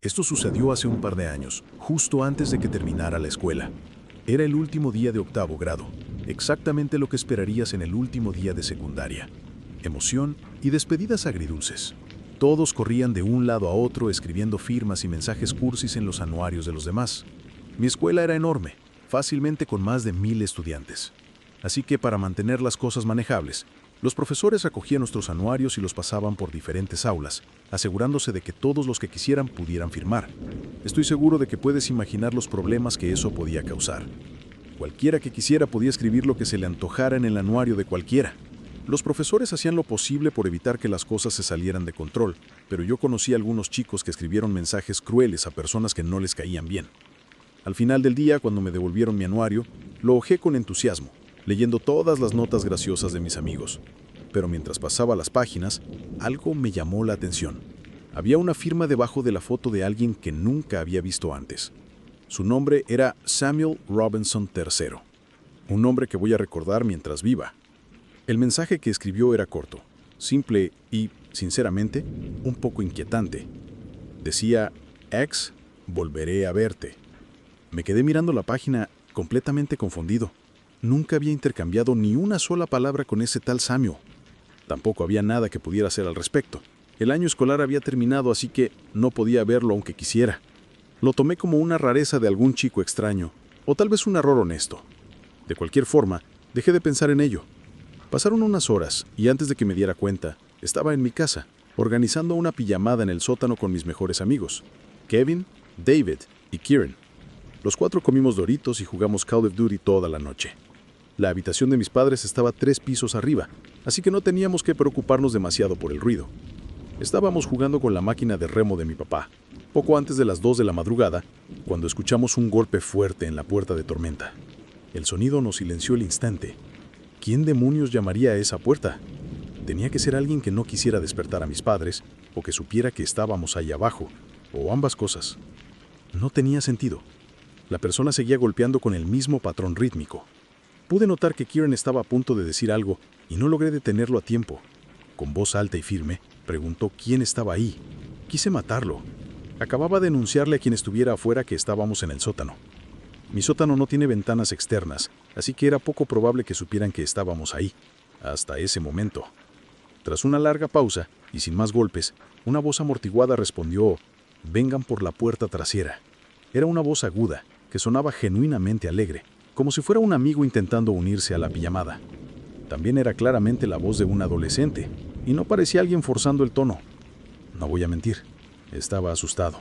Esto sucedió hace un par de años, justo antes de que terminara la escuela. Era el último día de octavo grado, exactamente lo que esperarías en el último día de secundaria. Emoción y despedidas agridulces. Todos corrían de un lado a otro escribiendo firmas y mensajes cursis en los anuarios de los demás. Mi escuela era enorme, fácilmente con más de 1000 estudiantes. Así que para mantener las cosas manejables, los profesores recogían nuestros anuarios y los pasaban por diferentes aulas, asegurándose de que todos los que quisieran pudieran firmar. Estoy seguro de que puedes imaginar los problemas que eso podía causar. Cualquiera que quisiera podía escribir lo que se le antojara en el anuario de cualquiera. Los profesores hacían lo posible por evitar que las cosas se salieran de control, pero yo conocí a algunos chicos que escribieron mensajes crueles a personas que no les caían bien. Al final del día, cuando me devolvieron mi anuario, lo hojeé con entusiasmo, leyendo todas las notas graciosas de mis amigos. Pero mientras pasaba las páginas, algo me llamó la atención. Había una firma debajo de la foto de alguien que nunca había visto antes. Su nombre era Samuel Robinson III, un nombre que voy a recordar mientras viva. El mensaje que escribió era corto, simple y, sinceramente, un poco inquietante. Decía, «Ex, volveré a verte». Me quedé mirando la página completamente confundido. Nunca había intercambiado ni una sola palabra con ese tal Samuel. Tampoco había nada que pudiera hacer al respecto. El año escolar había terminado, así que no podía verlo aunque quisiera. Lo tomé como una rareza de algún chico extraño, o tal vez un error honesto. De cualquier forma, dejé de pensar en ello. Pasaron unas horas, y antes de que me diera cuenta, estaba en mi casa, organizando una pijamada en el sótano con mis mejores amigos, Kevin, David y Kieran. Los 4 comimos Doritos y jugamos Call of Duty toda la noche. La habitación de mis padres estaba 3 pisos arriba, así que no teníamos que preocuparnos demasiado por el ruido. Estábamos jugando con la máquina de remo de mi papá, poco antes de las 2 de la madrugada, cuando escuchamos un golpe fuerte en la puerta de tormenta. El sonido nos silenció al instante. ¿Quién demonios llamaría a esa puerta? Tenía que ser alguien que no quisiera despertar a mis padres, o que supiera que estábamos ahí abajo, o ambas cosas. No tenía sentido. La persona seguía golpeando con el mismo patrón rítmico. Pude notar que Kieran estaba a punto de decir algo y no logré detenerlo a tiempo. Con voz alta y firme, preguntó quién estaba ahí. Quise matarlo. Acababa de anunciarle a quien estuviera afuera que estábamos en el sótano. Mi sótano no tiene ventanas externas, así que era poco probable que supieran que estábamos ahí, hasta ese momento. Tras una larga pausa, y sin más golpes, una voz amortiguada respondió, «Vengan por la puerta trasera». Era una voz aguda, que sonaba genuinamente alegre, como si fuera un amigo intentando unirse a la pijamada. También era claramente la voz de un adolescente, y no parecía alguien forzando el tono. No voy a mentir, estaba asustado.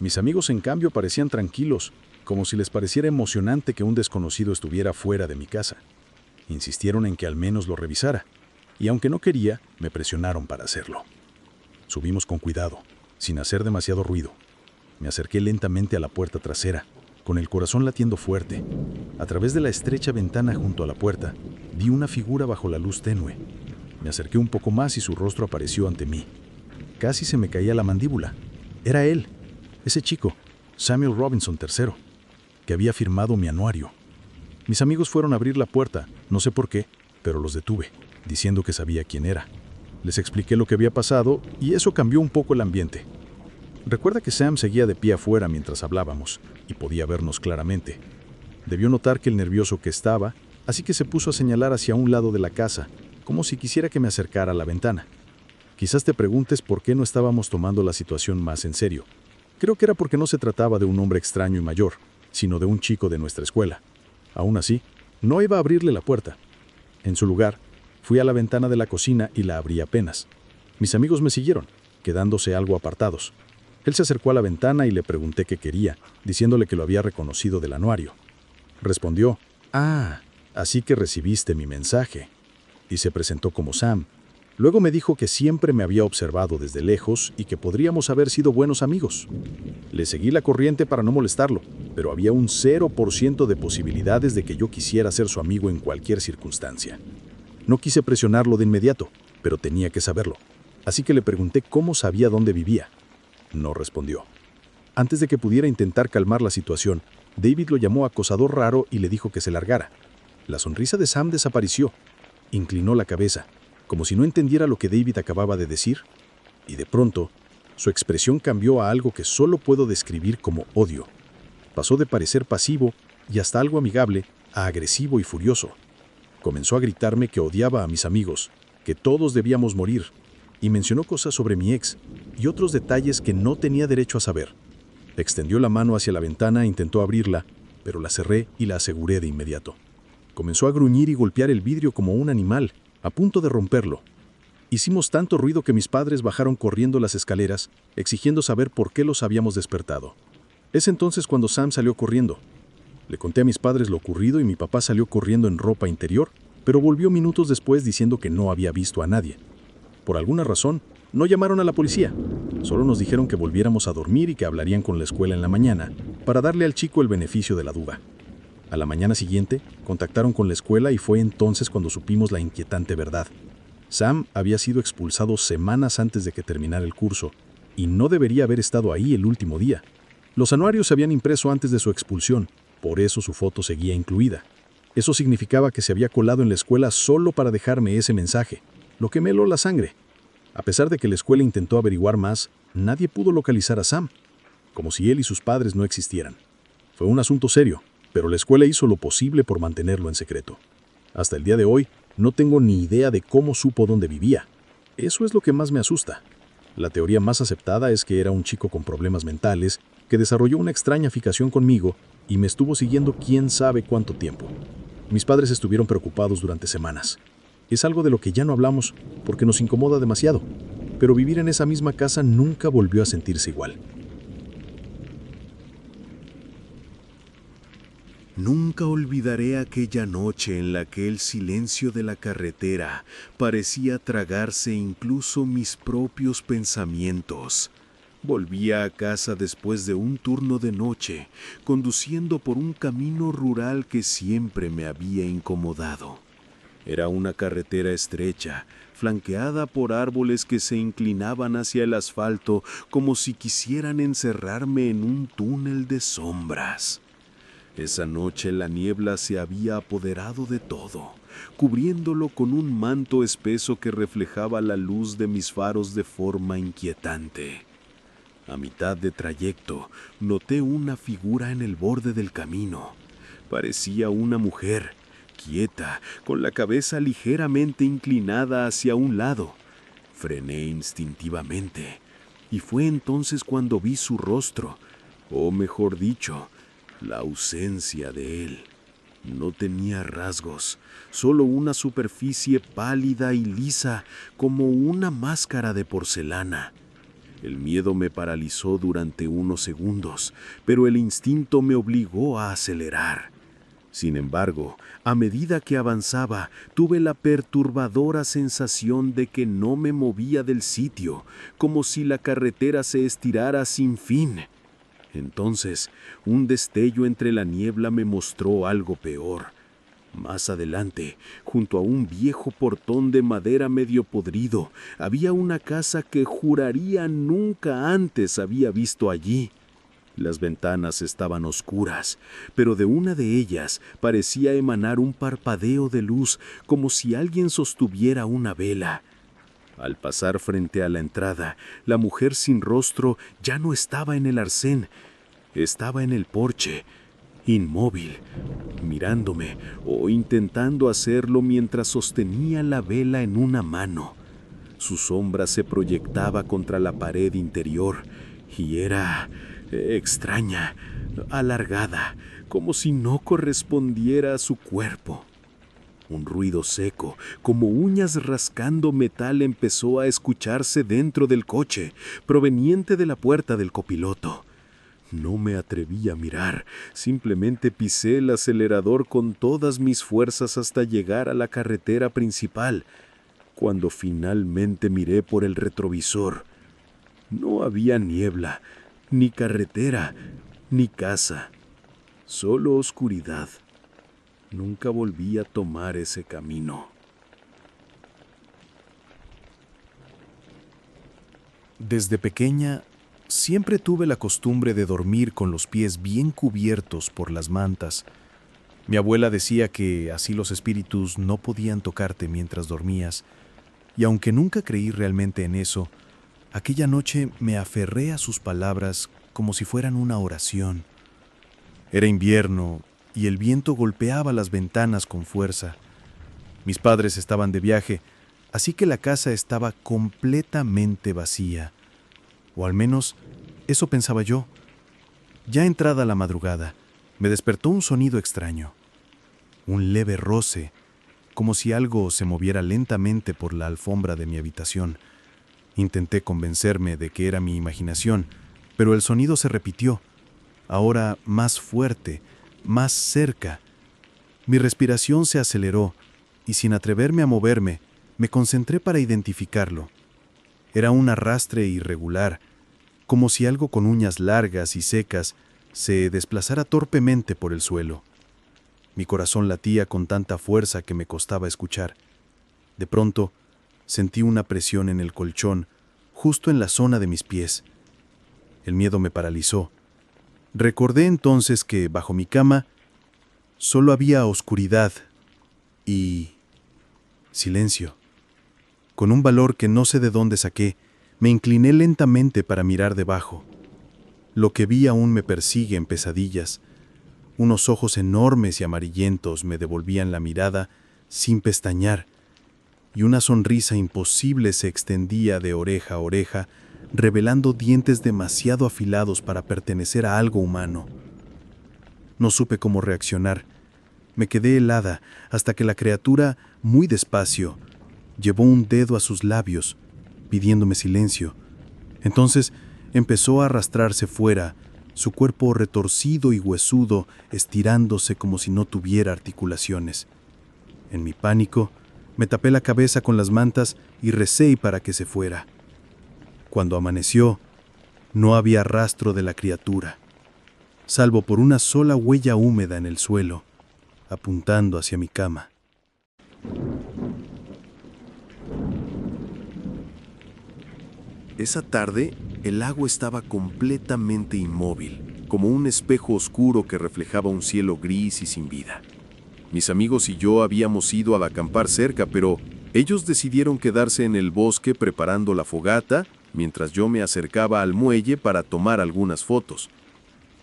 Mis amigos, en cambio, parecían tranquilos, como si les pareciera emocionante que un desconocido estuviera fuera de mi casa. Insistieron en que al menos lo revisara, y aunque no quería, me presionaron para hacerlo. Subimos con cuidado, sin hacer demasiado ruido. Me acerqué lentamente a la puerta trasera, con el corazón latiendo fuerte. A través de la estrecha ventana junto a la puerta, vi una figura bajo la luz tenue. Me acerqué un poco más y su rostro apareció ante mí. Casi se me caía la mandíbula. Era él, ese chico, Samuel Robinson III, que había firmado mi anuario. Mis amigos fueron a abrir la puerta, no sé por qué, pero los detuve, diciendo que sabía quién era. Les expliqué lo que había pasado y eso cambió un poco el ambiente. Recuerda que Sam seguía de pie afuera mientras hablábamos y podía vernos claramente. Debió notar que el nervioso que estaba, así que se puso a señalar hacia un lado de la casa, como si quisiera que me acercara a la ventana. Quizás te preguntes por qué no estábamos tomando la situación más en serio. Creo que era porque no se trataba de un hombre extraño y mayor, sino de un chico de nuestra escuela. Aún así, no iba a abrirle la puerta. En su lugar, fui a la ventana de la cocina y la abrí apenas. Mis amigos me siguieron, quedándose algo apartados. Él se acercó a la ventana y le pregunté qué quería, diciéndole que lo había reconocido del anuario. Respondió, «Ah, así que recibiste mi mensaje», y se presentó como Sam. Luego me dijo que siempre me había observado desde lejos y que podríamos haber sido buenos amigos. Le seguí la corriente para no molestarlo, pero había un 0% de posibilidades de que yo quisiera ser su amigo en cualquier circunstancia. No quise presionarlo de inmediato, pero tenía que saberlo, así que le pregunté cómo sabía dónde vivía. No respondió. Antes de que pudiera intentar calmar la situación, David lo llamó acosador raro y le dijo que se largara. La sonrisa de Sam desapareció. Inclinó la cabeza, como si no entendiera lo que David acababa de decir, y de pronto Su expresión cambió a algo que solo puedo describir como odio. Pasó de parecer pasivo y hasta algo amigable a agresivo y furioso. Comenzó a gritarme que odiaba a mis amigos, que todos debíamos morir, y mencionó cosas sobre mi ex y otros detalles que no tenía derecho a saber. Extendió la mano hacia la ventana e intentó abrirla, pero la cerré y la aseguré de inmediato. Comenzó a gruñir y golpear el vidrio como un animal, a punto de romperlo. Hicimos tanto ruido que mis padres bajaron corriendo las escaleras, exigiendo saber por qué los habíamos despertado. Es entonces cuando Sam salió corriendo. Le conté a mis padres lo ocurrido y mi papá salió corriendo en ropa interior, pero volvió minutos después diciendo que no había visto a nadie. Por alguna razón, no llamaron a la policía. Solo nos dijeron que volviéramos a dormir y que hablarían con la escuela en la mañana para darle al chico el beneficio de la duda. A la mañana siguiente, contactaron con la escuela y fue entonces cuando supimos la inquietante verdad. Sam había sido expulsado semanas antes de que terminara el curso y no debería haber estado ahí el último día. Los anuarios se habían impreso antes de su expulsión, por eso su foto seguía incluida. Eso significaba que se había colado en la escuela solo para dejarme ese mensaje, lo que me heló la sangre. A pesar de que la escuela intentó averiguar más, nadie pudo localizar a Sam, como si él y sus padres no existieran. Fue un asunto serio, pero la escuela hizo lo posible por mantenerlo en secreto. Hasta el día de hoy, no tengo ni idea de cómo supo dónde vivía. Eso es lo que más me asusta. La teoría más aceptada es que era un chico con problemas mentales que desarrolló una extraña fijación conmigo y me estuvo siguiendo quién sabe cuánto tiempo. Mis padres estuvieron preocupados durante semanas. Es algo de lo que ya no hablamos porque nos incomoda demasiado, pero vivir en esa misma casa nunca volvió a sentirse igual. Nunca olvidaré aquella noche en la que el silencio de la carretera parecía tragarse incluso mis propios pensamientos. Volvía a casa después de un turno de noche, conduciendo por un camino rural que siempre me había incomodado. Era una carretera estrecha, flanqueada por árboles que se inclinaban hacia el asfalto como si quisieran encerrarme en un túnel de sombras. Esa noche la niebla se había apoderado de todo, cubriéndolo con un manto espeso que reflejaba la luz de mis faros de forma inquietante. A mitad de trayecto, noté una figura en el borde del camino. Parecía una mujer, quieta, con la cabeza ligeramente inclinada hacia un lado. Frené instintivamente, y fue entonces cuando vi su rostro, o mejor dicho, la ausencia de él. No tenía rasgos, solo una superficie pálida y lisa como una máscara de porcelana. El miedo me paralizó durante unos segundos, pero el instinto me obligó a acelerar. Sin embargo, a medida que avanzaba, tuve la perturbadora sensación de que no me movía del sitio, como si la carretera se estirara sin fin. Entonces, un destello entre la niebla me mostró algo peor. Más adelante, junto a un viejo portón de madera medio podrido, había una casa que juraría nunca antes había visto allí. Las ventanas estaban oscuras, pero de una de ellas parecía emanar un parpadeo de luz como si alguien sostuviera una vela. Al pasar frente a la entrada, la mujer sin rostro ya no estaba en el arcén, estaba en el porche, inmóvil, mirándome o intentando hacerlo mientras sostenía la vela en una mano. Su sombra se proyectaba contra la pared interior y era extraña, alargada, como si no correspondiera a su cuerpo. Un ruido seco, como uñas rascando metal, empezó a escucharse dentro del coche, proveniente de la puerta del copiloto. No me atreví a mirar, simplemente pisé el acelerador con todas mis fuerzas hasta llegar a la carretera principal. Cuando finalmente miré por el retrovisor, no había niebla, ni carretera, ni casa, solo oscuridad. Nunca volví a tomar ese camino. Desde pequeña, siempre tuve la costumbre de dormir con los pies bien cubiertos por las mantas. Mi abuela decía que así los espíritus no podían tocarte mientras dormías, y aunque nunca creí realmente en eso, Aquella noche me aferré a sus palabras como si fueran una oración. Era invierno y el viento golpeaba las ventanas con fuerza. Mis padres estaban de viaje, así que la casa estaba completamente vacía. O al menos eso pensaba yo. Ya entrada la madrugada, me despertó un sonido extraño. Un leve roce, como si algo se moviera lentamente por la alfombra de mi habitación. Intenté convencerme de que era mi imaginación, pero el sonido se repitió, ahora más fuerte, más cerca. Mi respiración se aceleró y sin atreverme a moverme, me concentré para identificarlo. Era un arrastre irregular, como si algo con uñas largas y secas se desplazara torpemente por el suelo. Mi corazón latía con tanta fuerza que me costaba escuchar. De pronto, sentí una presión en el colchón, justo en la zona de mis pies. El miedo me paralizó. Recordé entonces que bajo mi cama solo había oscuridad y silencio. Con un valor que no sé de dónde saqué, me incliné lentamente para mirar debajo. Lo que vi aún me persigue en pesadillas. Unos ojos enormes y amarillentos me devolvían la mirada sin pestañear, y una sonrisa imposible se extendía de oreja a oreja, revelando dientes demasiado afilados para pertenecer a algo humano. No supe cómo reaccionar. Me quedé helada hasta que la criatura, muy despacio, llevó un dedo a sus labios, pidiéndome silencio. Entonces empezó a arrastrarse fuera, su cuerpo retorcido y huesudo, estirándose como si no tuviera articulaciones. En mi pánico, me tapé la cabeza con las mantas y recé para que se fuera. Cuando amaneció, no había rastro de la criatura, salvo por una sola huella húmeda en el suelo, apuntando hacia mi cama. Esa tarde, el lago estaba completamente inmóvil, como un espejo oscuro que reflejaba un cielo gris y sin vida. Mis amigos y yo habíamos ido a acampar cerca, pero ellos decidieron quedarse en el bosque preparando la fogata, mientras yo me acercaba al muelle para tomar algunas fotos.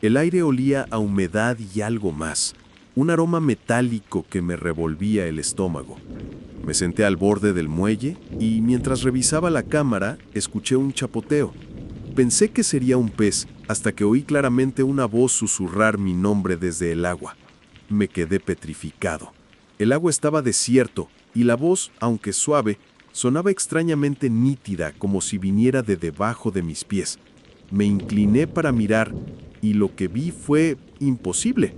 El aire olía a humedad y algo más, un aroma metálico que me revolvía el estómago. Me senté al borde del muelle y mientras revisaba la cámara, escuché un chapoteo. Pensé que sería un pez, hasta que oí claramente una voz susurrar mi nombre desde el agua. Me quedé petrificado. El agua estaba desierto y la voz, aunque suave, sonaba extrañamente nítida, como si viniera de debajo de mis pies. Me incliné para mirar y lo que vi fue imposible.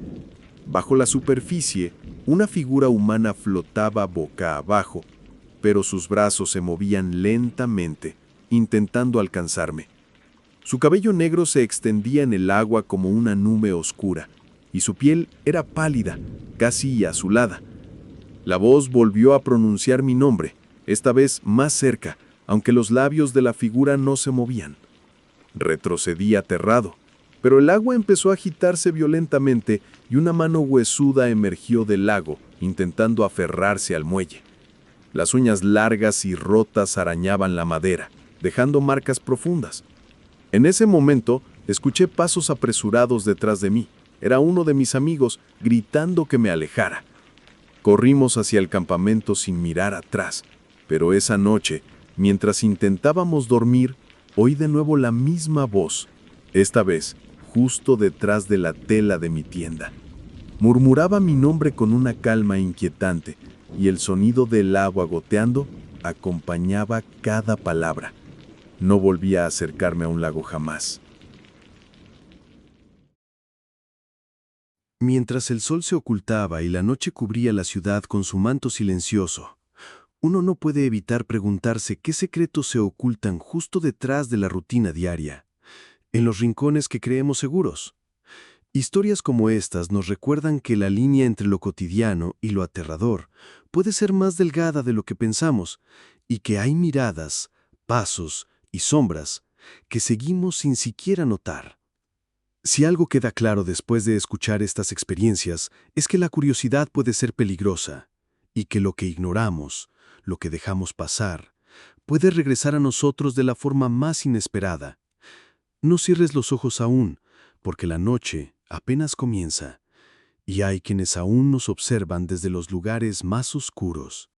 Bajo la superficie, una figura humana flotaba boca abajo, pero sus brazos se movían lentamente, intentando alcanzarme. Su cabello negro se extendía en el agua como una nube oscura, y su piel era pálida, casi azulada. La voz volvió a pronunciar mi nombre, esta vez más cerca, aunque los labios de la figura no se movían. Retrocedí aterrado, pero el agua empezó a agitarse violentamente y una mano huesuda emergió del lago, intentando aferrarse al muelle. Las uñas largas y rotas arañaban la madera, dejando marcas profundas. En ese momento, escuché pasos apresurados detrás de mí. Era uno de mis amigos, gritando que me alejara. Corrimos hacia el campamento sin mirar atrás, pero esa noche, mientras intentábamos dormir, oí de nuevo la misma voz, esta vez justo detrás de la tela de mi tienda. Murmuraba mi nombre con una calma inquietante, y el sonido del agua goteando acompañaba cada palabra. No volví a acercarme a un lago jamás. Mientras el sol se ocultaba y la noche cubría la ciudad con su manto silencioso, uno no puede evitar preguntarse qué secretos se ocultan justo detrás de la rutina diaria, en los rincones que creemos seguros. Historias como estas nos recuerdan que la línea entre lo cotidiano y lo aterrador puede ser más delgada de lo que pensamos, y que hay miradas, pasos y sombras que seguimos sin siquiera notar. Si algo queda claro después de escuchar estas experiencias, es que la curiosidad puede ser peligrosa, y que lo que ignoramos, lo que dejamos pasar, puede regresar a nosotros de la forma más inesperada. No cierres los ojos aún, porque la noche apenas comienza, y hay quienes aún nos observan desde los lugares más oscuros.